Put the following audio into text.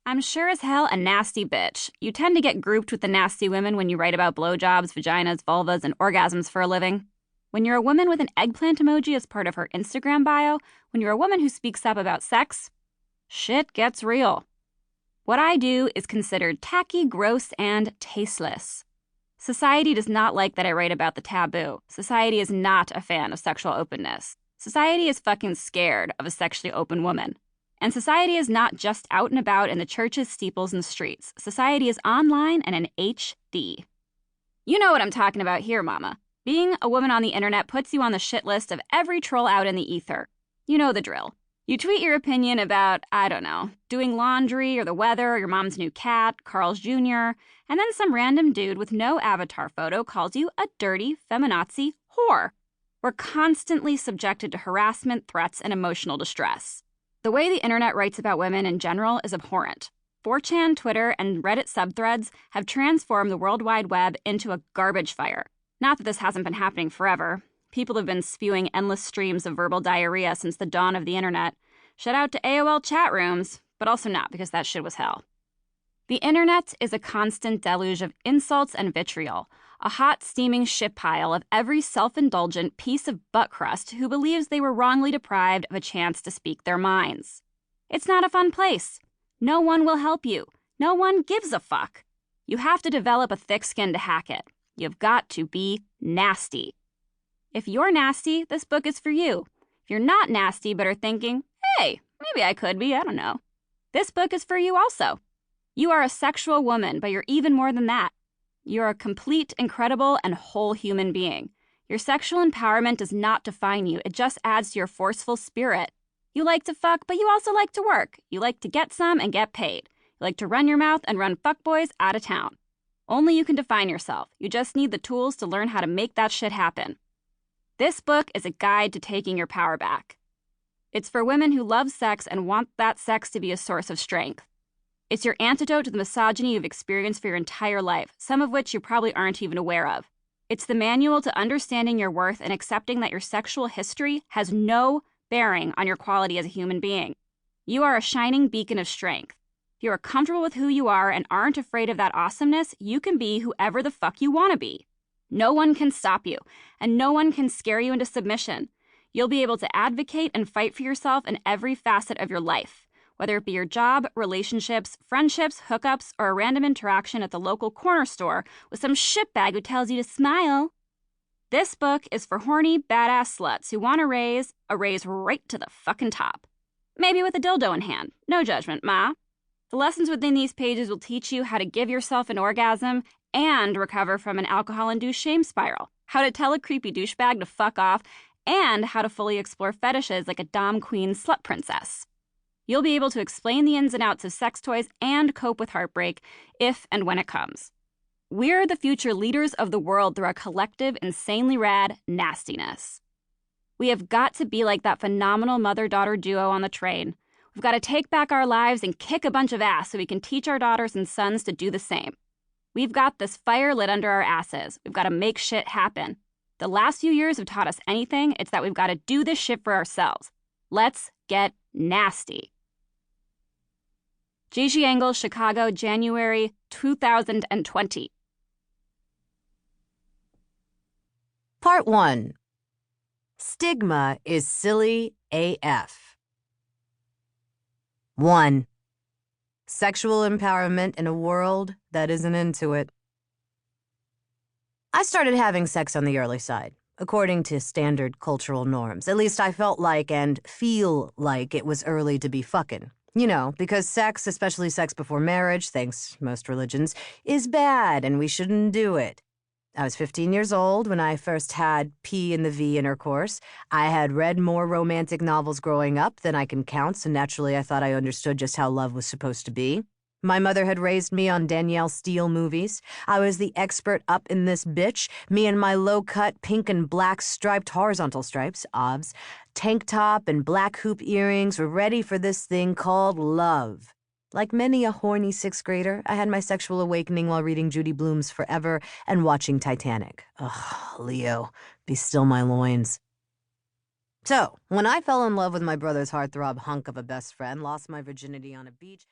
I'm sure as hell a nasty bitch. You tend to get grouped with the nasty women when you write about blowjobs, vaginas, vulvas, and orgasms for a living. When you're a woman with an eggplant emoji as part of her Instagram bio, when you're a woman who speaks up about sex, shit gets real. What I do is considered tacky, gross, and tasteless. Society does not like that I write about the taboo. Society is not a fan of sexual openness. Society is fucking scared of a sexually open woman. And society is not just out and about in the churches, steeples, and streets. Society is online and in HD. You know what I'm talking about here, mama. Being a woman on the internet puts you on the shit list of every troll out in the ether. You know the drill. You tweet your opinion about, I don't know, doing laundry or the weather or your mom's new cat, Carl's Jr., and then some random dude with no avatar photo calls you a dirty feminazi whore. We're constantly subjected to harassment, threats, and emotional distress. The way the internet writes about women in general is abhorrent. 4chan, Twitter, and Reddit subthreads have transformed the World Wide Web into a garbage fire. Not that this hasn't been happening forever. People have been spewing endless streams of verbal diarrhea since the dawn of the internet. Shout out to AOL chat rooms, but also not, because that shit was hell. The internet is a constant deluge of insults and vitriol, a hot, steaming shit pile of every self-indulgent piece of butt crust who believes they were wrongly deprived of a chance to speak their minds. It's not a fun place. No one will help you. No one gives a fuck. You have to develop a thick skin to hack it. You've got to be nasty. If you're nasty, this book is for you. If you're not nasty but are thinking, hey, maybe I could be, I don't know, this book is for you also. You are a sexual woman, but you're even more than that. You're a complete, incredible, and whole human being. Your sexual empowerment does not define you. It just adds to your forceful spirit. You like to fuck, but you also like to work. You like to get some and get paid. You like to run your mouth and run fuckboys out of town. Only you can define yourself. You just need the tools to learn how to make that shit happen. This book is a guide to taking your power back. It's for women who love sex and want that sex to be a source of strength. It's your antidote to the misogyny you've experienced for your entire life, some of which you probably aren't even aware of. It's the manual to understanding your worth and accepting that your sexual history has no bearing on your quality as a human being. You are a shining beacon of strength. If you are comfortable with who you are and aren't afraid of that awesomeness, you can be whoever the fuck you want to be. No one can stop you, and no one can scare you into submission. You'll be able to advocate and fight for yourself in every facet of your life, whether it be your job, relationships, friendships, hookups, or a random interaction at the local corner store with some shitbag who tells you to smile. This book is for horny, badass sluts who want to raise a raise right to the fucking top. Maybe with a dildo in hand. No judgment, ma. The lessons within these pages will teach you how to give yourself an orgasm and recover from an alcohol-induced shame spiral, how to tell a creepy douchebag to fuck off, and how to fully explore fetishes like a dom queen slut princess. You'll be able to explain the ins and outs of sex toys and cope with heartbreak if and when it comes. We're the future leaders of the world through our collective, insanely rad nastiness. We have got to be like that phenomenal mother-daughter duo on the train. We've got to take back our lives and kick a bunch of ass so we can teach our daughters and sons to do the same. We've got this fire lit under our asses. We've got to make shit happen. The last few years have taught us anything, it's that we've got to do this shit for ourselves. Let's get nasty. Gigi Engle, Chicago, January 2020. Part 1. Stigma is silly AF. 1. Sexual empowerment in a world that isn't into it. I started having sex on the early side, according to standard cultural norms. At least I felt like and feel like it was early to be fucking. You know, because sex, especially sex before marriage, thanks most religions, is bad and we shouldn't do it. I was 15 years old when I first had P in the V intercourse. I had read more romantic novels growing up than I can count, so naturally I thought I understood just how love was supposed to be. My mother had raised me on Danielle Steele movies. I was the expert up in this bitch, me and my low-cut pink and black striped horizontal stripes, OBS, tank top and black hoop earrings were ready for this thing called love. Like many a horny sixth grader, I had my sexual awakening while reading Judy Blume's Forever and watching Titanic. Ugh, Leo, be still my loins. So, when I fell in love with my brother's heartthrob hunk of a best friend, lost my virginity on a beach...